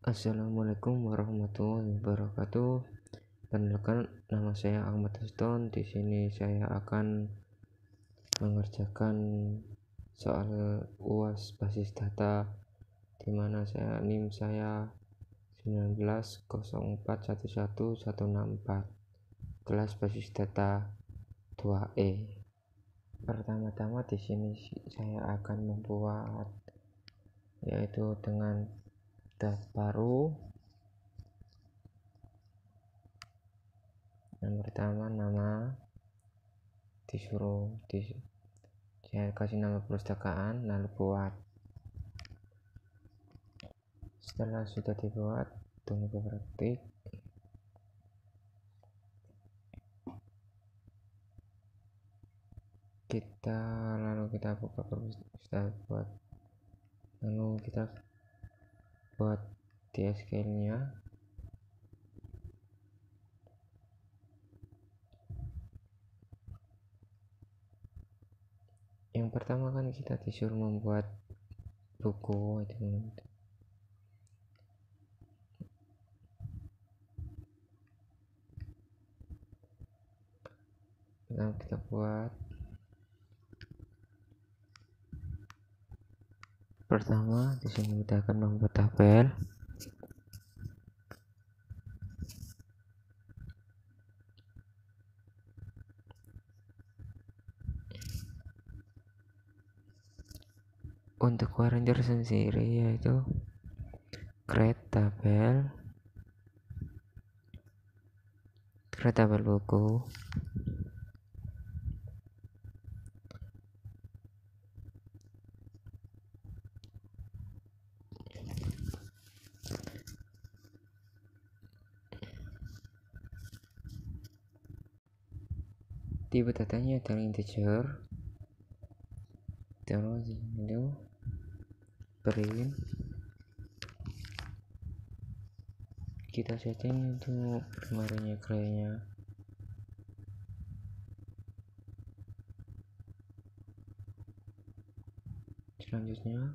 Assalamualaikum warahmatullahi wabarakatuh. Perkenalkan, nama saya Ahmad Aston. Di sini saya akan mengerjakan soal UAS basis data, di mana NIM saya 1904111164, kelas basis data 2E. Pertama-tama di sini saya akan membuat yaitu dengan tab baru. Yang pertama, nama saya kasih nama perpustakaan, lalu buat. Setelah sudah dibuat, tunggu praktik. Lalu kita buka perpustakaan, lalu kita buat DSQL nya. Yang pertama kan kita disuruh membuat buku itu. Lalu kita buat pertama, di sini kita akan membuat tabel. Untuk Ranger sendiri yaitu create tabel buku. Tipe datanya adalah integer. Terus itu print, kita setting untuk kemarinnya gray-nya. Selanjutnya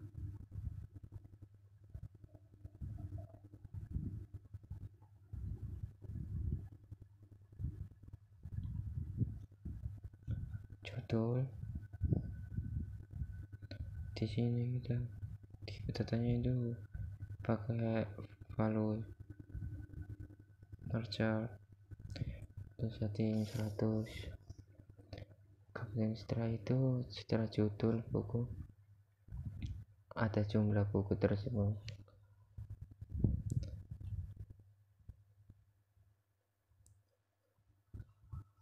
judul. Di sini kita tanya itu pakai value margin setting 100. Kemudian setelah judul buku ada jumlah buku tersebut.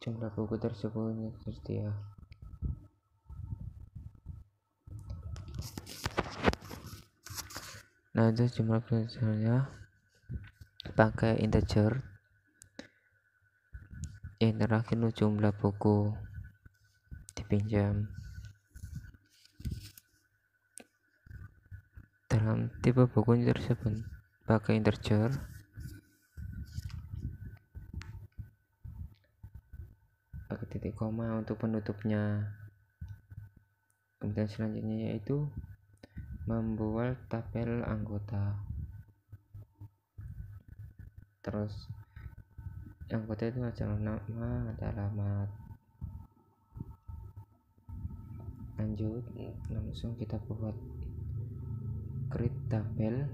Jumlah buku tersebut tersedia. Nah, itu jumlah misalnya pakai integer. Yang terakhir jumlah buku dipinjam. Dalam tipe buku tersebut pakai integer. Pakai titik koma untuk penutupnya. Kemudian selanjutnya yaitu membuat tabel anggota. Terus anggota itu adalah nama, ada alamat. Lanjut, langsung kita buat create tabel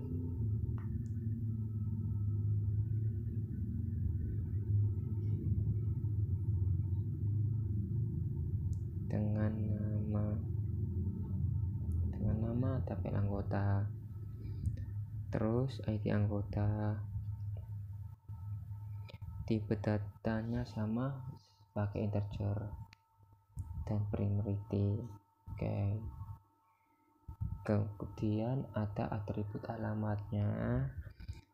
dengan nama tabel anggota. Terus ID anggota, tipe datanya sama pakai integer dan priority. Oke. Kemudian ada atribut alamatnya.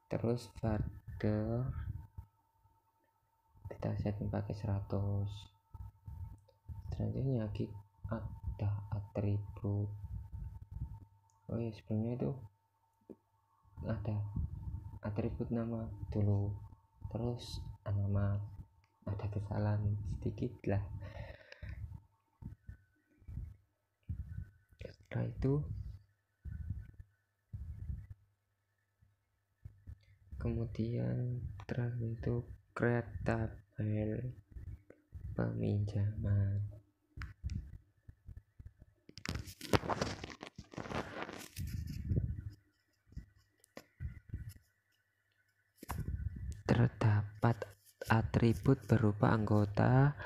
Terus further kita setting pakai 100. Selanjutnya ada atribut. Sebelumnya itu ada atribut nama dulu, terus alamat. Ada kesalahan sedikit lah. Setelah itu Kemudian terakhir itu create tabel peminjaman. Terdapat atribut berupa anggota,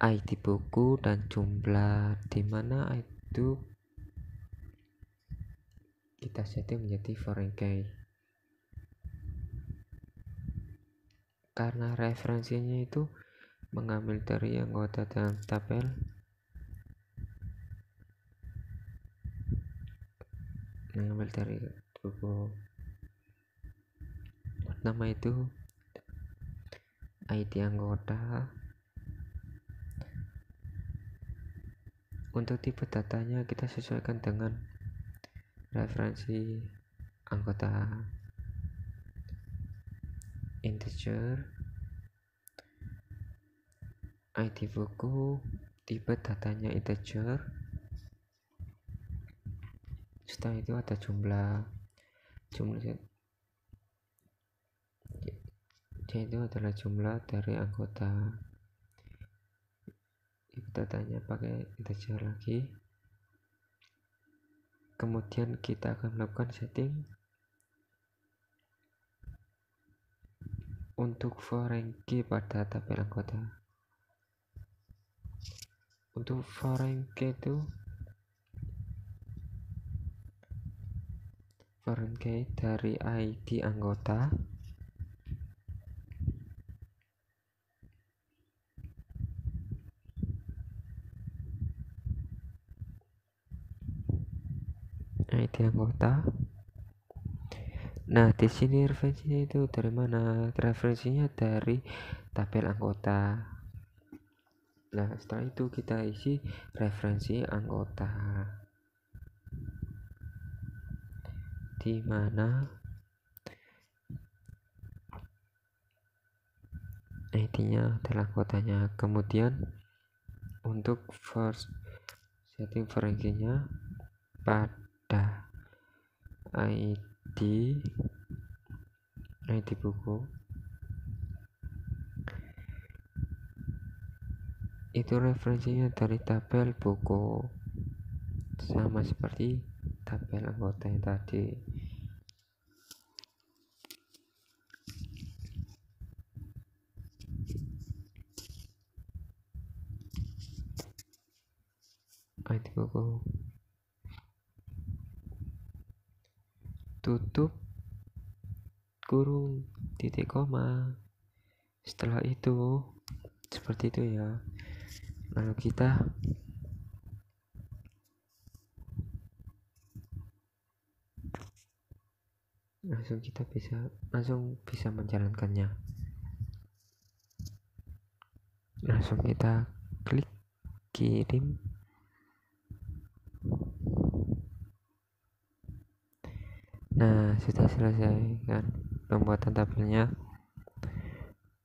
ID buku, dan jumlah, di mana itu kita setting menjadi foreign key. Karena referensinya itu mengambil dari anggota dalam tabel, mengambil dari buku, nama itu ID anggota. Untuk tipe datanya kita sesuaikan dengan referensi anggota integer, ID buku, tipe datanya integer. Setelah itu ada jumlah itu adalah jumlah dari anggota. Tipe datanya pakai integer lagi. Kemudian kita akan melakukan setting untuk foreign key pada tabel anggota. Untuk foreign key itu foreign key dari ID anggota, ID anggota. Nah, di sini referensinya itu dari mana? Referensinya dari tabel anggota. Nah, setelah itu kita isi referensi anggota, di mana ID-nya adalah anggotanya. Kemudian untuk first setting foreign key-nya pada ID buku itu referensinya dari tabel buku, sama seperti tabel anggota yang tadi. ID buku, tutup kurung titik koma. Setelah itu seperti itu ya. Lalu kita langsung bisa menjalankannya. Langsung kita klik kirim. Nah, sudah selesai kan pembuatan tabelnya.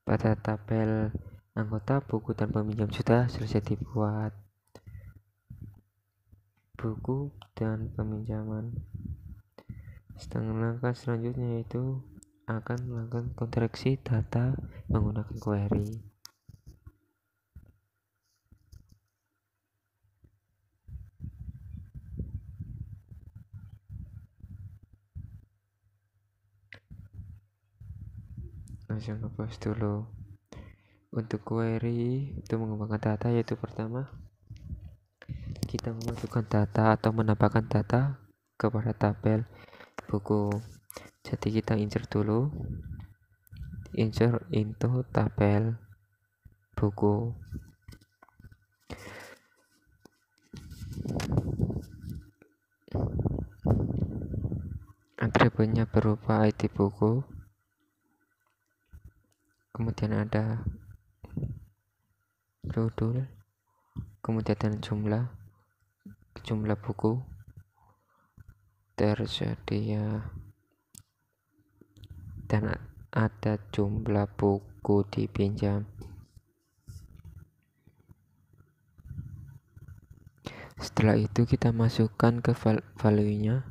Pada tabel anggota, buku, dan peminjam sudah selesai dibuat. Buku dan peminjaman. Langkah selanjutnya itu akan melakukan kontraksi data menggunakan query. Langsung ngepost dulu. Untuk query itu mengembangkan data, yaitu pertama kita memasukkan data atau menambahkan data kepada tabel buku. Jadi kita insert dulu, insert into tabel buku. Atributnya berupa ID buku, kemudian ada judul, kemudian ada jumlah buku tersedia, dan ada jumlah buku dipinjam. Setelah itu kita masukkan ke value-nya.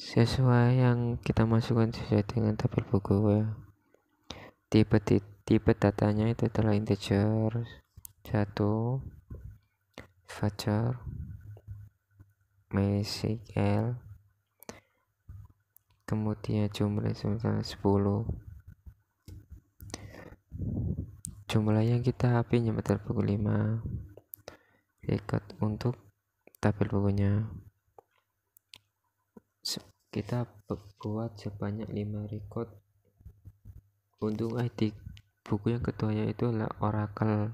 sesuai yang kita masukkan sesuai dengan tabel buku ya. Tipe datanya itu adalah integer 1, vector, MySQL, kemudian jumlah 10. Jumlah yang kita pinjam tabel buku 5, record untuk tabel bukunya kita buat sebanyak 5 record untuk ID buku yang kedua, yaitu adalah Oracle.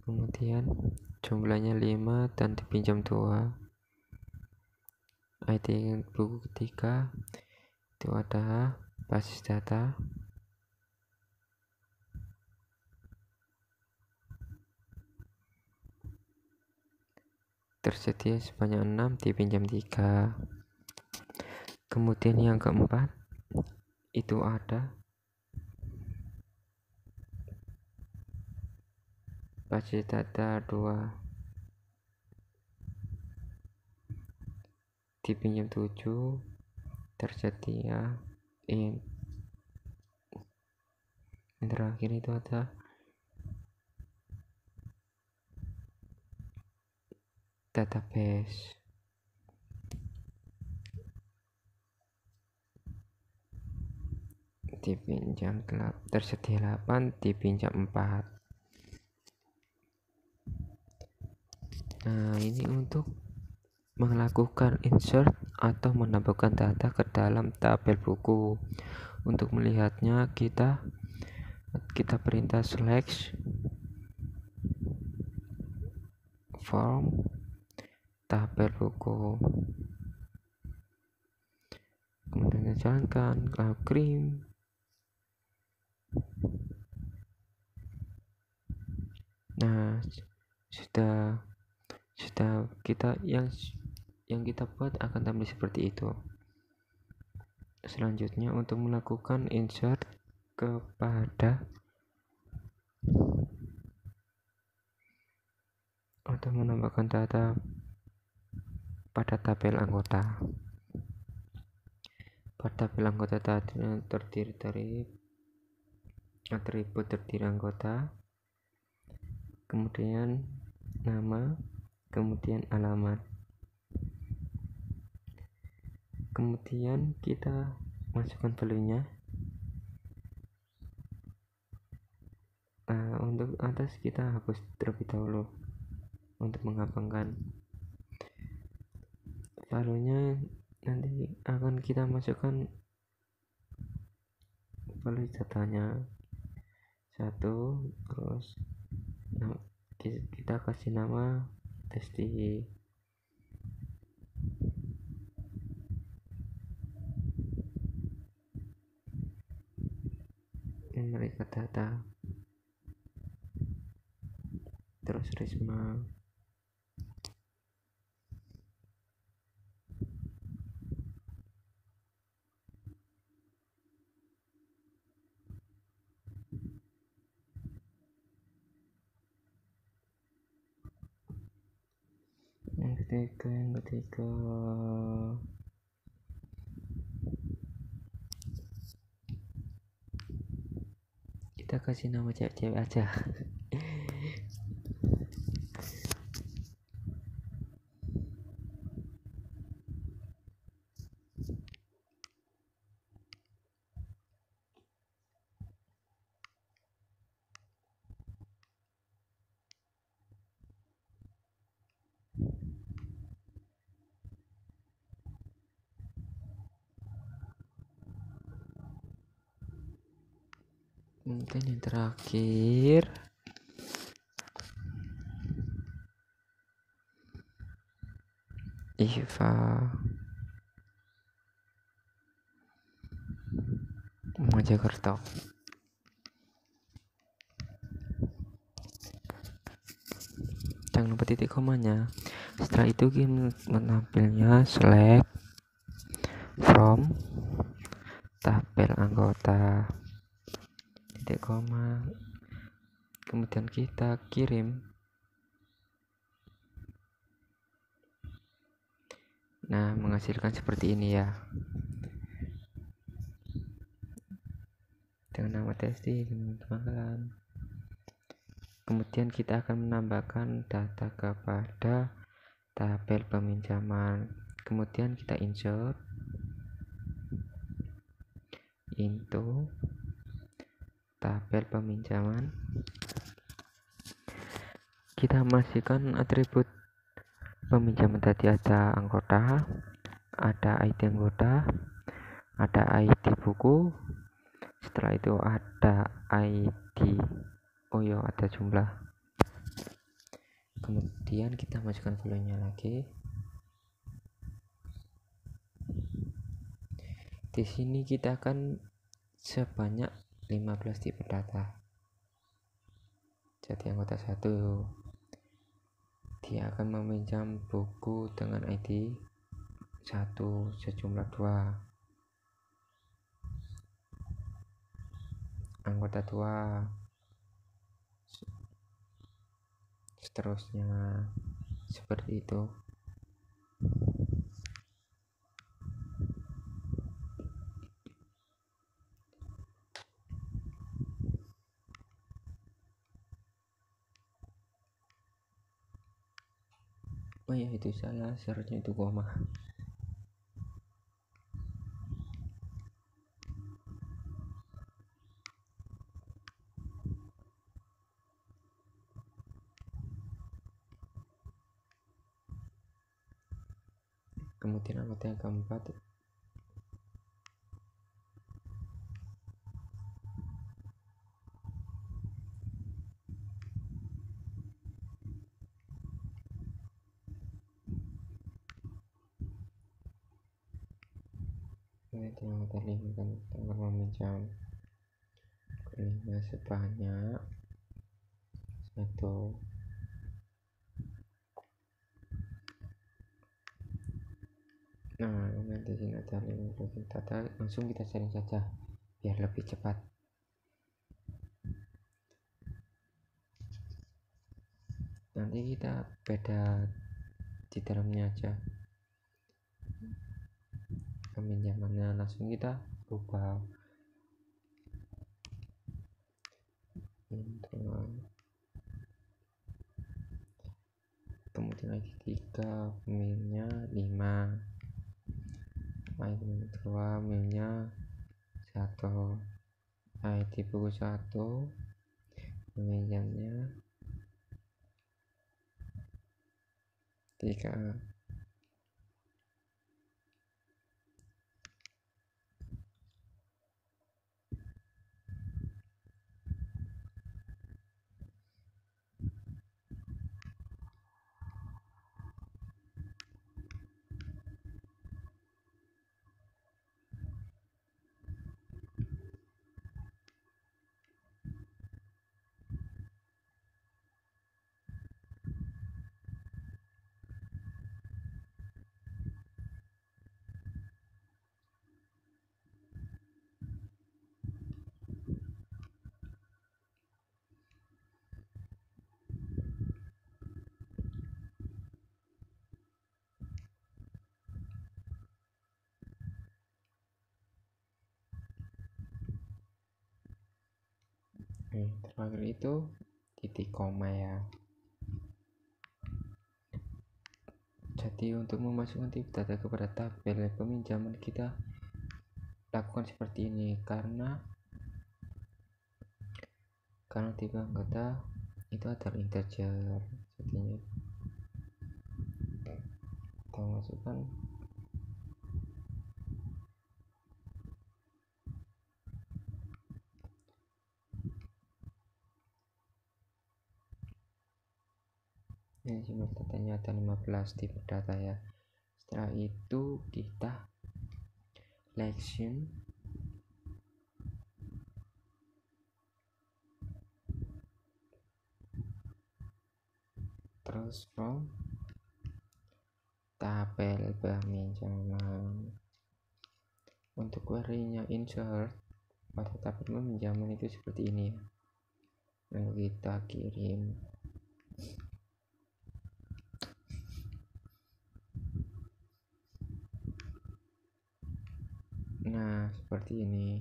Kemudian jumlahnya 5 dan dipinjam 2. ID buku ketiga itu ada basis data, tersedia sebanyak 6, dipinjam 3. Kemudian yang keempat itu ada basis data 2, dipinjam 7, tersedia yang terakhir itu ada database, dipinjam tersedia 8, dipinjam 4. Nah, ini untuk melakukan insert atau menambahkan data ke dalam tabel buku. Untuk melihatnya kita perintah select form tabel buku, kemudian jalankan cream. Nah, sudah kita yang kita buat akan tampil seperti itu. Selanjutnya untuk melakukan insert kepada atau menambahkan data pada tabel anggota. Pada tabel anggota tadi terdiri dari atribut terdiri anggota, kemudian nama, kemudian alamat. Kemudian kita masukkan value-nya. Untuk atas kita hapus terlebih dahulu untuk menggampangkan. Value-nya nanti akan kita masukkan value datanya 1, terus kita kasih nama testi. Mereka data, terus Risma. Yang ketiga kita kasih nama cewek-cewek aja. Kemudian yang terakhir Iva Mojokerto. Jangan lupa titik komanya. Setelah itu kita menampilnya select from tabel anggota, titik koma, kemudian kita kirim Nah, menghasilkan seperti ini ya, dengan nama testing teman-teman. Kemudian kita akan menambahkan data kepada tabel peminjaman. Kemudian kita insert into tabel peminjaman. Kita masukkan atribut peminjaman. Tadi ada anggota, ada ID anggota, ada ID buku, setelah itu ada ID, ada jumlah. Kemudian kita masukkan volume-nya lagi. Di sini kita akan sebanyak 15 tipe data. Jadi anggota 1 dia akan meminjam buku dengan ID 1 sejumlah 2. Anggota 2 seterusnya, seperti itu. Oh ya, itu salah, seharusnya itu koma. Kemudian anggota yang keempat, kemudian anggota 5 kan akan meminjam kelima sebanyak 1. Nah, nanti sini ada 50 data, langsung kita sharing saja biar lebih cepat. Nanti kita beda di dalamnya aja, peminjamannya langsung kita ubah. Kemudian ID 3 minnya 5, ID 2 minnya 1, ID buku 1 peminjamnya 3. Terakhir itu titik koma ya. Jadi untuk memasukkan tipe data kepada tabel peminjaman kita lakukan seperti ini, karena tipe anggota itu adalah integer. Jadinya kita masukkan ini jumlah datanya ada 15 tipe data ya. Setelah itu kita selection terus from tabel peminjaman. Untuk query-nya insert pada tabel peminjaman itu seperti ini ya. Lalu kita kirim. Nah, seperti ini.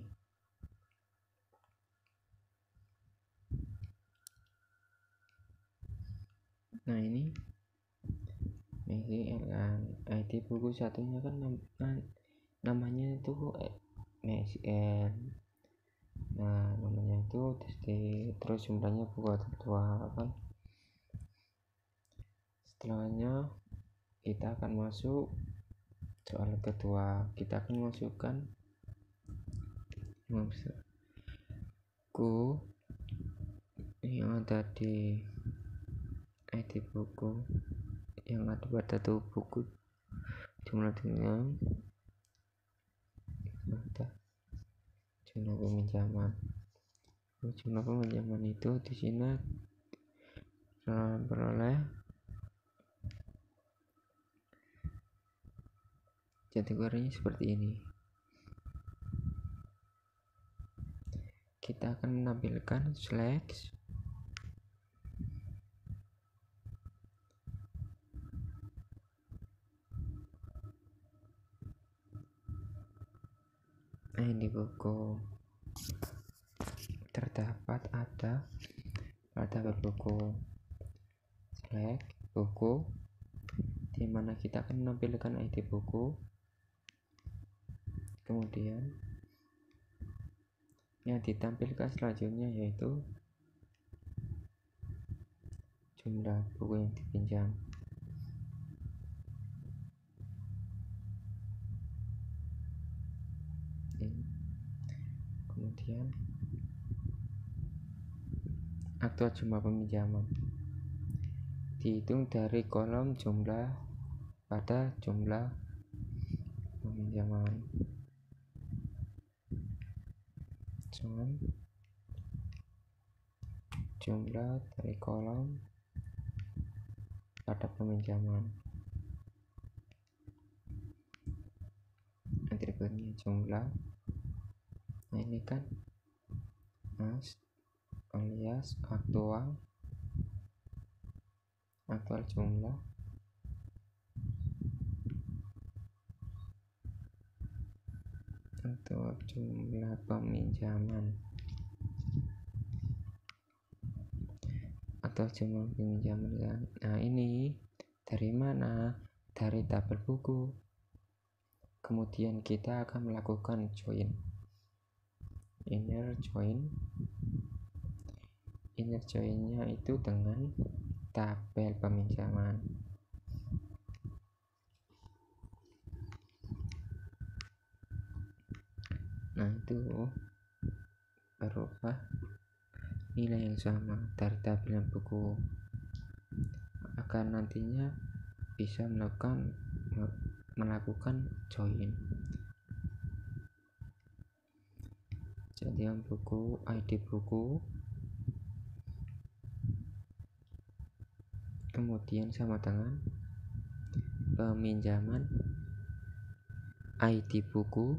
Nah, ini ID buku satunya kan namanya itu MSN. Nah, namanya itu terus jumlahnya buku kedua kan. Setelahnya kita akan masuk soal kedua. Kita akan masukkan buku yang ada di ID buku yang ada pada tuh buku jumlah dengan ada jumlah peminjaman. Jumlah peminjaman itu di sini beroleh kategorinya seperti ini. Kita akan menampilkan slash di buku terdapat ada pada buku slash buku, di mana kita akan menampilkan ID buku. Kemudian yang ditampilkan selanjutnya yaitu jumlah buku yang dipinjam. Kemudian aktual jumlah peminjaman dihitung dari kolom jumlah pada jumlah peminjaman. Jumlah dari kolom pada peminjaman. Atributnya jumlah. Nah, ini kan alias aktual jumlah atau jumlah peminjaman kan. Nah, ini dari mana? Dari tabel buku. Kemudian kita akan melakukan inner joinnya itu dengan tabel peminjaman. Nah, itu berubah nilai yang sama dari tabel buku agar nantinya bisa melakukan join. Jadi yang buku ID buku kemudian sama dengan peminjaman ID buku,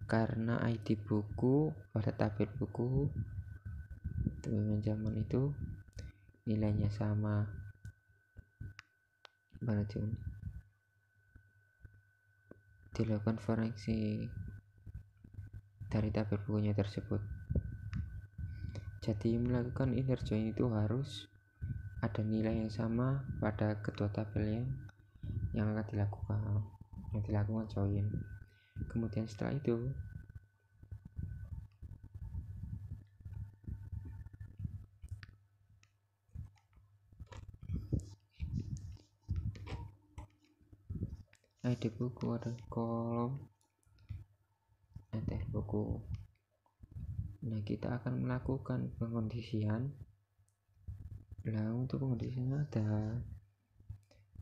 karena ID buku pada tabel buku peminjaman itu nilainya sama. Dilakukan forensik dari tabel bukunya tersebut. Jadi melakukan inner join itu harus ada nilai yang sama pada kedua tabel yang akan dilakukan join. Kemudian setelah itu ID buku ada kolom buku. Nah, kita akan melakukan pengondisian. Nah, untuk pengondisian ada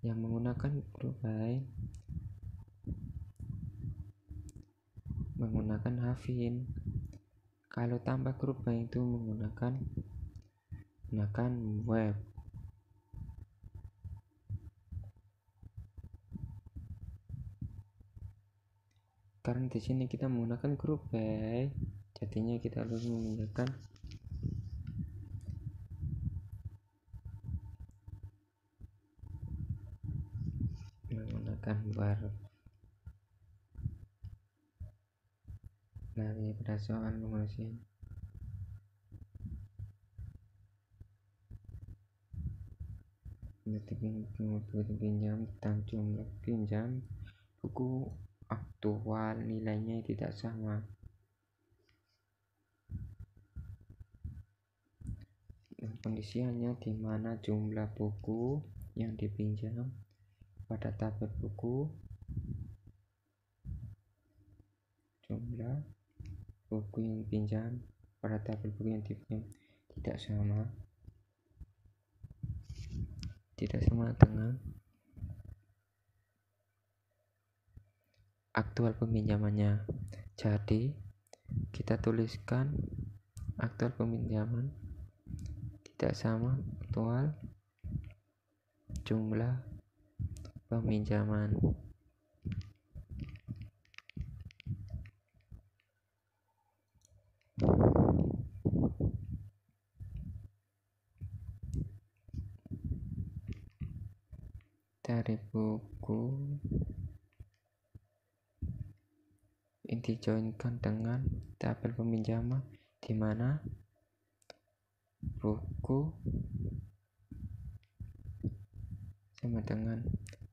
yang menggunakan group by menggunakan Havin. Kalau tanpa group by itu menggunakan web. Karena di sini kita menggunakan group by, jadinya kita harus menggunakan var. lagi pada soal pengisian. Buku pinjam tentang jumlah pinjam buku aktual nilainya tidak sama. Kondisinya di mana jumlah buku yang dipinjam pada tabel buku, jumlah buku yang dipinjam pada tabel buku yang dipinjam tidak sama dengan aktual peminjamannya. Jadi kita tuliskan aktual peminjaman tidak sama aktual jumlah peminjaman. Dari buku ini dijoinkan dengan tabel peminjaman di mana buku sama dengan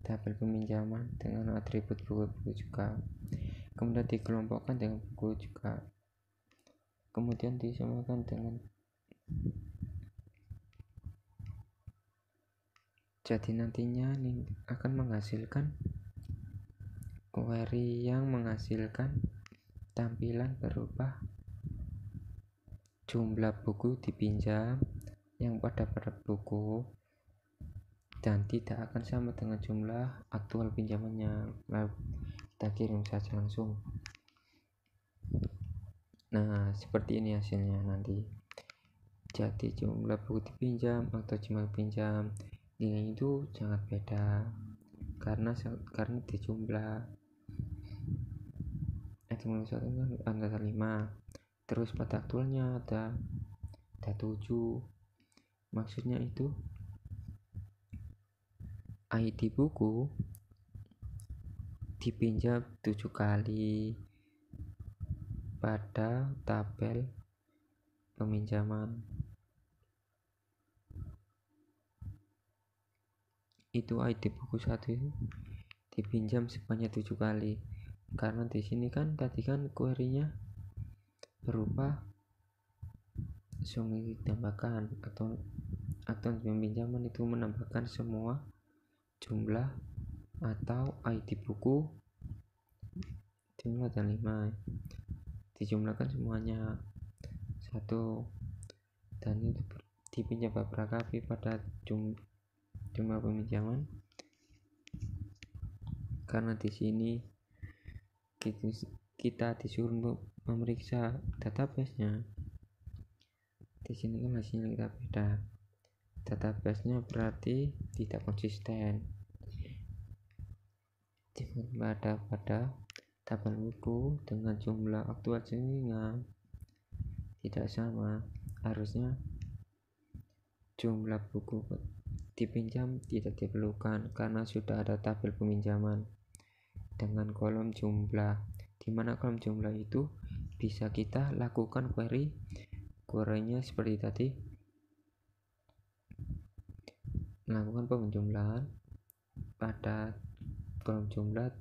tabel peminjaman dengan atribut buku juga, kemudian dikelompokkan dengan buku juga, kemudian disamakan dengan. Jadi nantinya ini akan menghasilkan query yang menghasilkan tampilan berupa jumlah buku dipinjam yang pada buku dan tidak akan sama dengan jumlah aktual pinjamannya. Lalu kita kirim saja langsung. Nah, seperti ini hasilnya nanti. Jadi jumlah buku dipinjam atau jumlah pinjam nilai itu sangat beda karena di jumlah ada 5, terus pada aktualnya ada 7. Maksudnya itu ID buku dipinjam 7 kali pada tabel peminjaman. Itu ID buku 1 dipinjam sebanyak 7 kali. Karena di sini kan tadi kan query-nya berupa ditambahkan atau peminjaman itu menambahkan semua jumlah atau ID buku jumlah ada 5 dijumlahkan semuanya 1 dan itu dipinjam beberapa kali pada jumlah peminjaman. Karena di sini kita disuruh memeriksa database-nya. Di sini kan hasilnya kita beda. Database-nya berarti tidak konsisten. Pada tabel buku dengan jumlah aktual sehingga tidak sama. Harusnya jumlah buku dipinjam tidak diperlukan karena sudah ada tabel peminjaman dengan kolom jumlah, di mana kolom jumlah itu bisa kita lakukan query-nya seperti tadi, melakukan penjumlahan pada kolom jumlah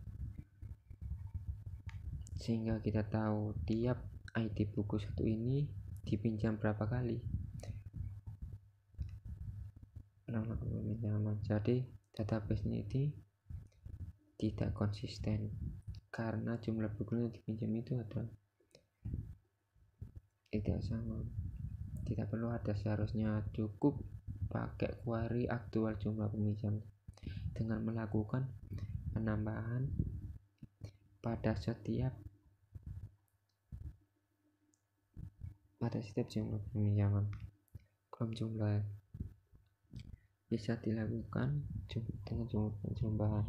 sehingga kita tahu tiap ID buku 1 ini dipinjam berapa kali. Jadi database-nya ini tidak konsisten karena jumlah buku yang dipinjam itu ada tidak sama. Tidak perlu ada, seharusnya cukup pakai query aktual jumlah peminjam dengan melakukan penambahan pada setiap jumlah peminjaman. Kolom jumlah bisa dilakukan dengan jumlah penambahan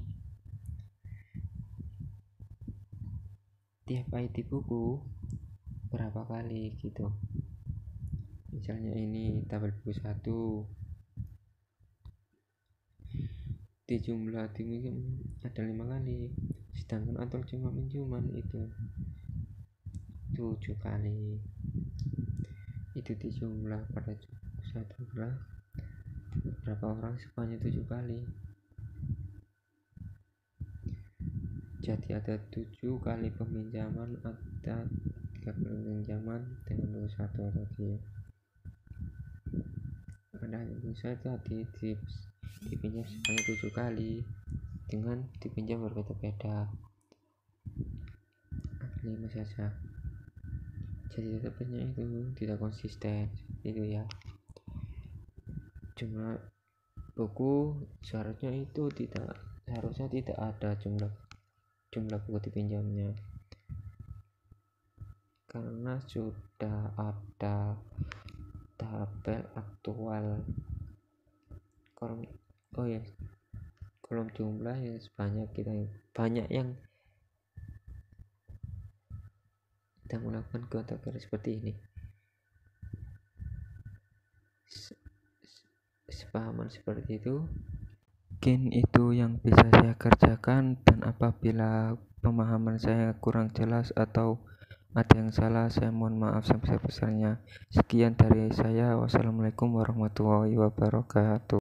tiap ID buku berapa kali gitu. Misalnya ini tabel buku 1 di jumlah ada 5 kali, sedangkan aktual jumlah pinjaman itu 7 kali. Itu dijumlah pada satu gelas, berapa orang sebanyak 7 kali. Jadi ada 7 kali peminjaman, ada 3 kali peminjaman dengan 21 tadi. Ada pulsa tadi dipinjam sebanyak 7 kali dengan dipinjam berbeda-beda. 5 saja. Jadi tetapnya itu tidak konsisten itu ya. Jumlah buku seharusnya tidak ada jumlah buku dipinjamnya, karena sudah ada tabel aktual kolom jumlah yang sebanyak banyak yang kita melakukan kategori seperti ini. Sepahaman seperti itu. Mungkin itu yang bisa saya kerjakan, dan apabila pemahaman saya kurang jelas atau ada yang salah, saya mohon maaf sebesar-besarnya. Sekian dari saya. Wassalamualaikum warahmatullahi wabarakatuh.